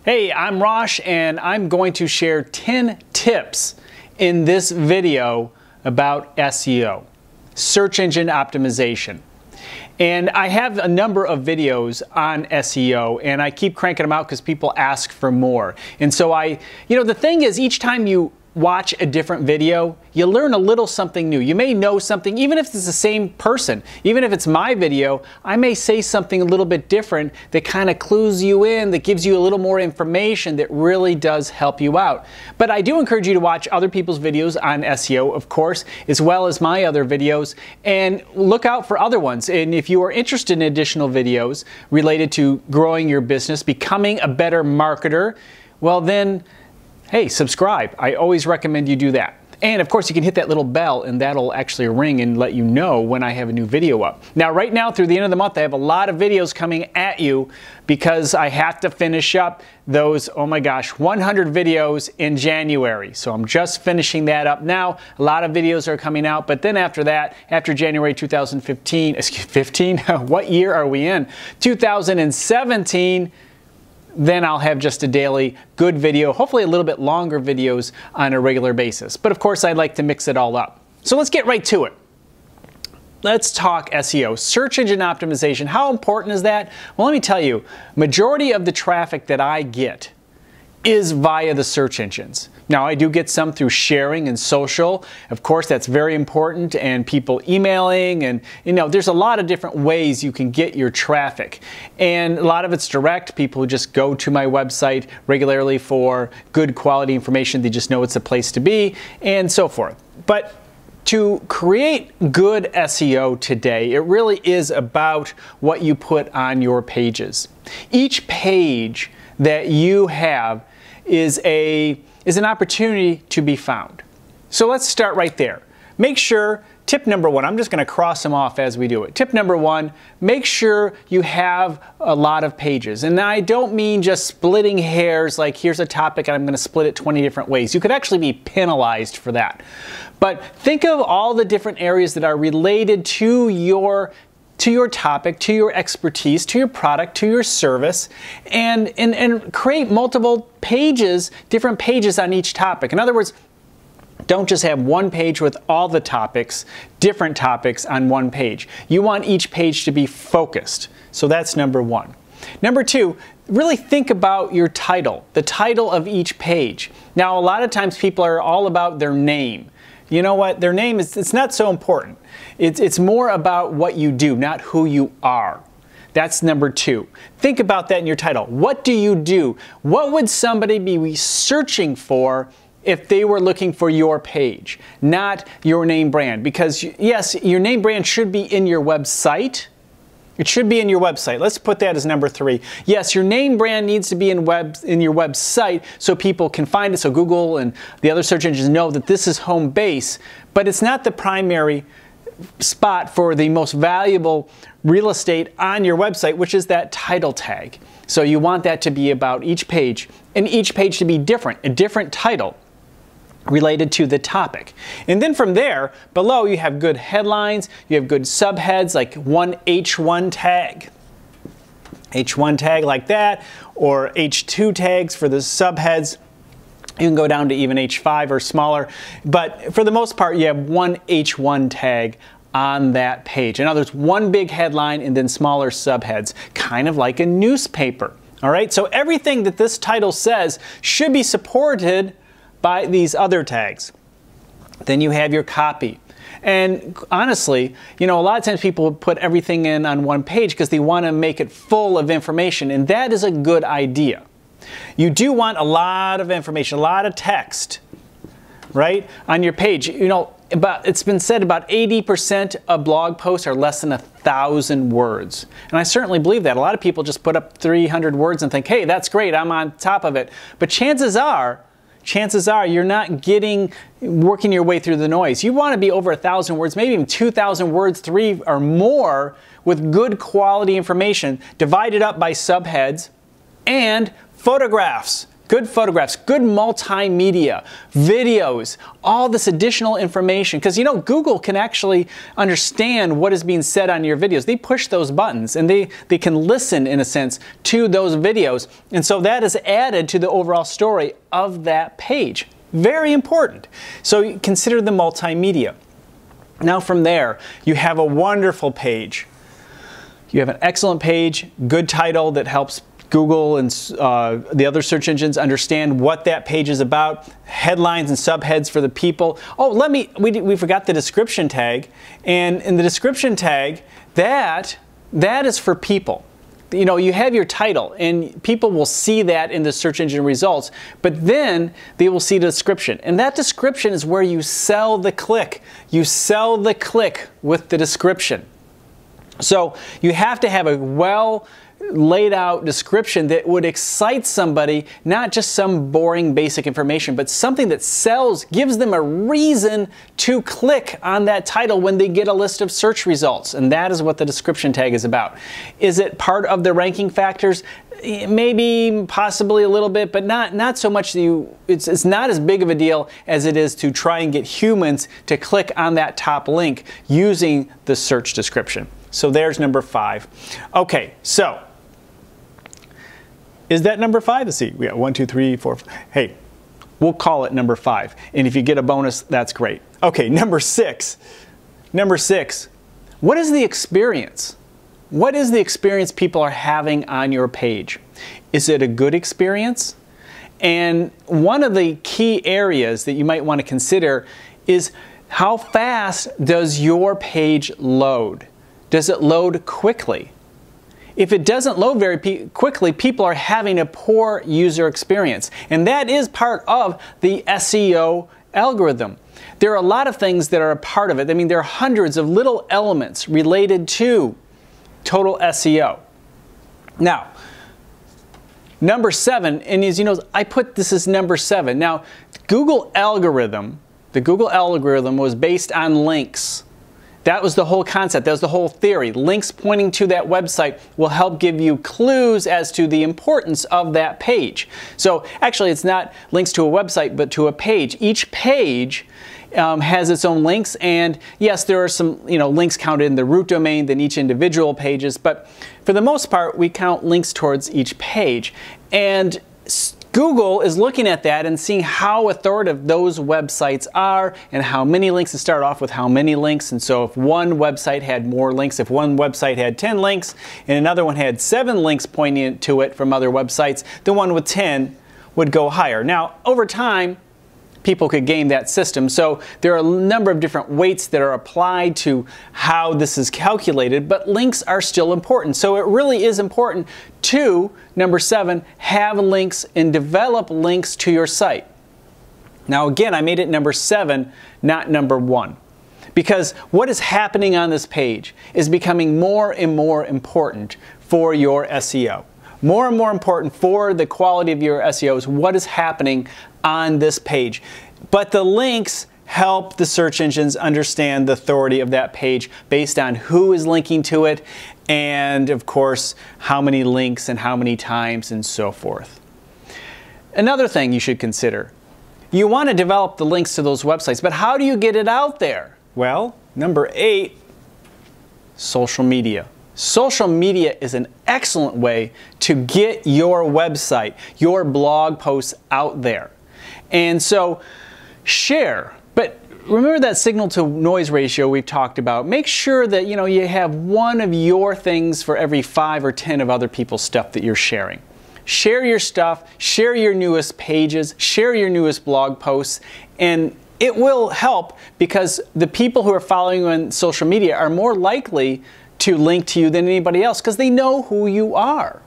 Hey, I'm Rosh and I'm going to share 10 tips in this video about SEO, search engine optimization. And I have a number of videos on SEO and I keep cranking them out because people ask for more. And so the thing is, each time you watch a different video, you learn a little something new. You may know something, even if it's the same person. Even if it's my video, I may say something a little bit different that kind of clues you in, that gives you a little more information that really does help you out. But I do encourage you to watch other people's videos on SEO, of course, as well as my other videos, and look out for other ones. And if you are interested in additional videos related to growing your business, becoming a better marketer, well then, hey, subscribe. I always recommend you do that. And of course, you can hit that little bell and that'll actually ring and let you know when I have a new video up. Now, right now, through the end of the month, I have a lot of videos coming at you because I have to finish up those, oh my gosh, 100 videos in January. So I'm just finishing that up now. A lot of videos are coming out, but then after that, after January 2015, what year are we in? 2017, then I'll have just a daily good video, hopefully a little bit longer videos on a regular basis. But of course, I'd like to mix it all up. So let's get right to it. Let's talk SEO, search engine optimization. How important is that? Well, let me tell you, majority of the traffic that I get is via the search engines. Now, I do get some through sharing and social. Of course, that's very important, and people emailing, and there's a lot of different ways you can get your traffic. And a lot of it's direct. People who just go to my website regularly for good quality information. They just know it's a place to be, and so forth. But to create good SEO today, it really is about what you put on your pages. Each page that you have is an opportunity to be found. So let's start right there. Make sure, tip number one, I'm just going to cross them off as we do it. Tip number one, make sure you have a lot of pages. And I don't mean just splitting hairs, like here's a topic and I'm going to split it 20 different ways. You could actually be penalized for that. But think of all the different areas that are related to your topic, to your expertise, to your product, to your service, and create multiple pages, different pages on each topic. In other words, don't just have one page with all the topics, different topics on one page. You want each page to be focused. So that's number one. Number two, really think about your title, the title of each page. Now, a lot of times people are all about their name. You know what? Their name it's not so important. It's more about what you do, not who you are. That's number two. Think about that in your title. What do you do? What would somebody be searching for if they were looking for your page, not your name brand? Because yes, your name brand should be in your website. It should be in your website. Let's put that as number three. Yes, your name brand needs to be in your website so people can find it, so Google and the other search engines know that this is home base, but it's not the primary spot for the most valuable real estate on your website, which is that title tag. So you want that to be about each page, and each page to be different, a different title related to the topic. And then from there, below you have good headlines, you have good subheads like one H1 tag. H1 tag like that, or H2 tags for the subheads. You can go down to even H5 or smaller, but for the most part you have one H1 tag on that page. In other words, one big headline and then smaller subheads, kind of like a newspaper. All right, so everything that this title says should be supported by these other tags. Then you have your copy. And honestly, a lot of times people put everything in on one page because they want to make it full of information, and that is a good idea. You do want a lot of information, a lot of text, right, on your page. It's been said about 80% of blog posts are less than 1,000 words. And I certainly believe that. A lot of people just put up 300 words and think, hey, that's great, I'm on top of it. But chances are you're not working your way through the noise. You want to be over 1,000 words, maybe even 2,000 words, 3 or more, with good quality information, divided up by subheads and photographs. good photographs, good multimedia, videos, all this additional information. Because you know, Google can actually understand what is being said on your videos. They push those buttons and they can listen, in a sense, to those videos. And so that is added to the overall story of that page. Very important. So consider the multimedia. Now from there, you have a wonderful page. You have an excellent page, good title that helps Google and the other search engines understand what that page is about, headlines and subheads for the people. Oh, we forgot the description tag. And in the description tag, that is for people. You know, you have your title and people will see that in the search engine results, but then they will see the description. And that description is where you sell the click. You sell the click with the description. So you have to have a well laid out description that would excite somebody, not just some boring basic information, but something that sells, gives them a reason to click on that title when they get a list of search results. And that is what the description tag is about. Is it part of the ranking factors? Maybe, possibly a little bit, but not so much that it's not as big of a deal as it is to try and get humans to click on that top link using the search description. So there's number 5. Okay, so is that number 5? Let's see, we got 1, 2, 3, 4, 5. Hey, we'll call it number 5. And if you get a bonus, that's great. Okay, number 6. Number 6, what is the experience? What is the experience people are having on your page? Is it a good experience? And one of the key areas that you might want to consider is how fast does your page load? Does it load quickly? If it doesn't load very quickly, people are having a poor user experience. And that is part of the SEO algorithm. There are a lot of things that are a part of it. I mean, there are hundreds of little elements related to total SEO. Now, number 7, and as you know, I put this as number 7. Now, the Google algorithm was based on links. That was the whole concept. That was the whole theory. Links pointing to that website will help give you clues as to the importance of that page. So actually, it's not links to a website, but to a page. Each page has its own links, and yes, there are some links counted in the root domain than each individual pages, but for the most part, we count links towards each page. And Google is looking at that and seeing how authoritative those websites are and how many links to start off with how many links. And so if one website had more links, if one website had 10 links and another one had 7 links pointing to it from other websites, the one with 10 would go higher. Now, over time, people could game that system. So there are a number of different weights that are applied to how this is calculated, but links are still important. So it really is important to, number 7, have links and develop links to your site. Now again, I made it number 7, not number 1. Because what is happening on this page is becoming more and more important for your SEO. More and more important for the quality of your SEO is what is happening on this page. But the links help the search engines understand the authority of that page based on who is linking to it and, of course, how many links and how many times and so forth. Another thing you should consider, you want to develop the links to those websites, but how do you get it out there? Well, number 8, social media. Social media is an excellent way to get your website, your blog posts out there. And so share, but remember that signal to noise ratio we've talked about. Make sure that you have one of your things for every 5 or 10 of other people's stuff that you're sharing. Share your stuff, share your newest pages, share your newest blog posts, and it will help because the people who are following you on social media are more likely to link to you than anybody else because they know who you are.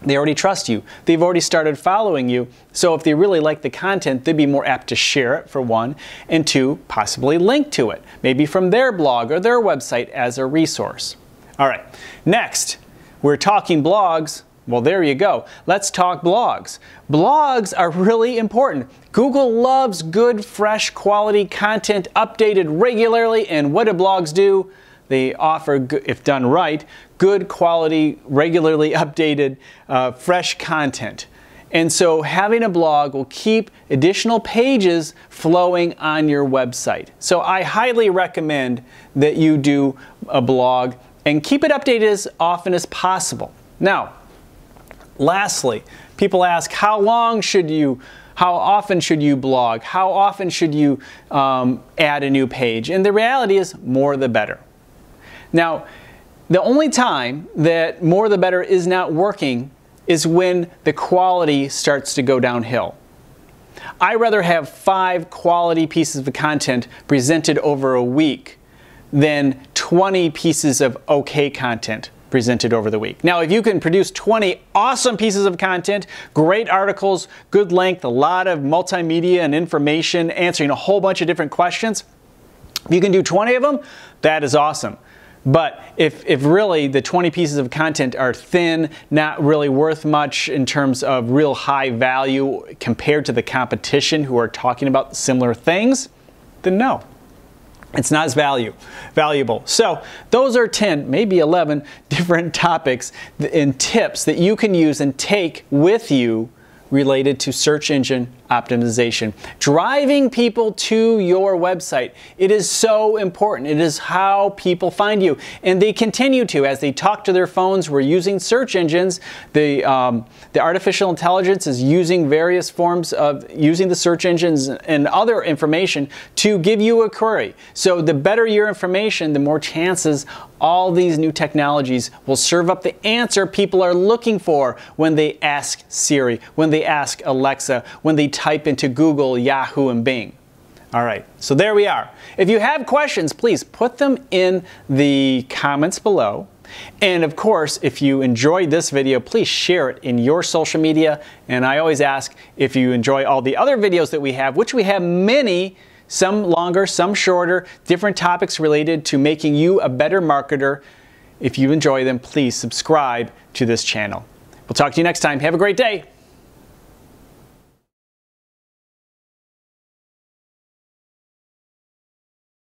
They already trust you. They've already started following you. So if they really like the content, they'd be more apt to share it, for one, and 2, possibly link to it, maybe from their blog or their website as a resource. All right, next, we're talking blogs. Well, there you go. Let's talk blogs. Blogs are really important. Google loves good, fresh, quality content updated regularly, and what do blogs do? They offer, if done right, good quality, regularly updated, fresh content. And so having a blog will keep additional pages flowing on your website. So I highly recommend that you do a blog and keep it updated as often as possible. Now, lastly, people ask, how often should you blog? How often should you add a new page? And the reality is, more the better. Now, the only time that more the better is not working is when the quality starts to go downhill. I rather have 5 quality pieces of content presented over a week than 20 pieces of okay content presented over the week. Now, if you can produce 20 awesome pieces of content, great articles, good length, a lot of multimedia and information, answering a whole bunch of different questions, if you can do 20 of them, that is awesome. But if really the 20 pieces of content are thin, not really worth much in terms of real high value compared to the competition who are talking about similar things, then no. It's not as valuable. So those are 10, maybe 11 different topics and tips that you can use and take with you related to search engine optimization. Driving people to your website. It is so important. It is how people find you. And they continue to as they talk to their phones. We're using search engines. The artificial intelligence is using various forms of using the search engines and other information to give you a query. So the better your information, the more chances all these new technologies will serve up the answer people are looking for when they ask Siri, when they ask Alexa, when they type into Google, Yahoo, and Bing. All right, so there we are. If you have questions, please put them in the comments below. And of course, if you enjoyed this video, please share it in your social media. And I always ask if you enjoy all the other videos that we have, which we have many, some longer, some shorter, different topics related to making you a better marketer. If you enjoy them, please subscribe to this channel. We'll talk to you next time. Have a great day.